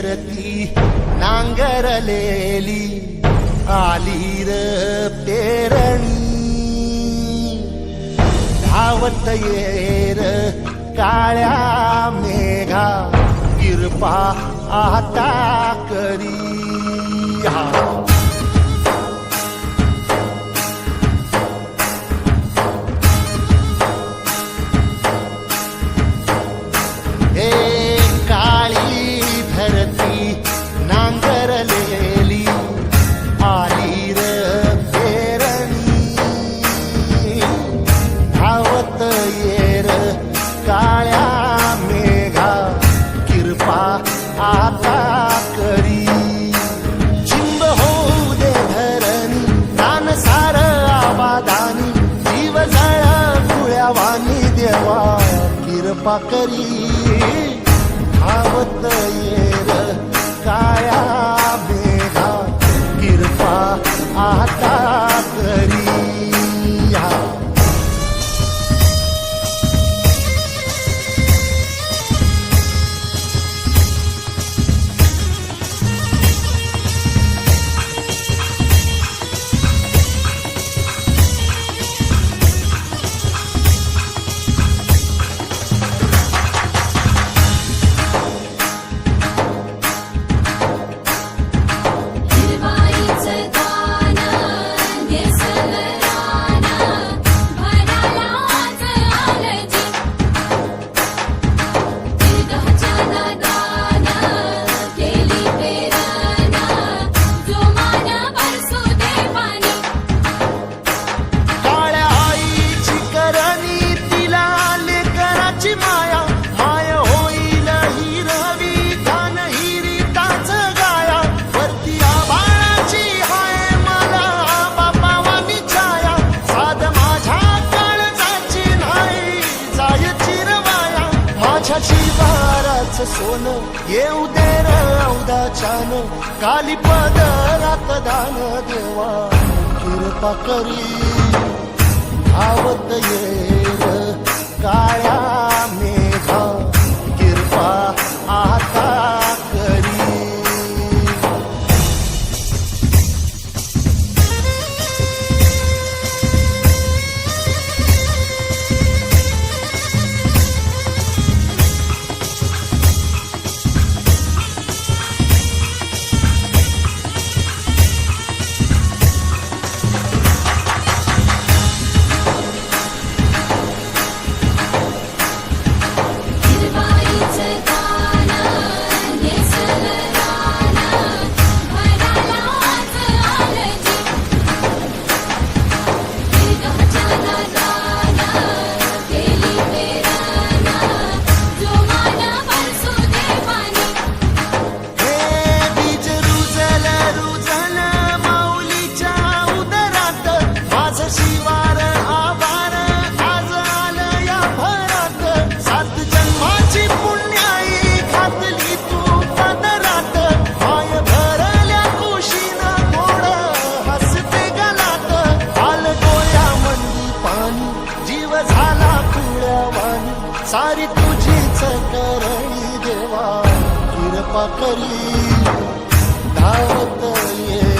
धरती नांगरलेली आली र पेरणी धावत येर काळ्या मेघा किरपा आता करी नांगरलेली आली र पेरणी धावत येर काळ्या मेघा किरपा आता करी चिंब होऊ दे धरणी दान सार आबादानी जीव जळ कुळ्यावानी देवा किरपा करी धावत येर काळ्या मेघा किरपा आता करी सोन येऊ दे र औदाच्यान काली पदरात दान देवा किरपा करी धावत येर काळ्या मेघा किरपा आता करी सारी तुझीच करणी देवा किरपा करी धावत ये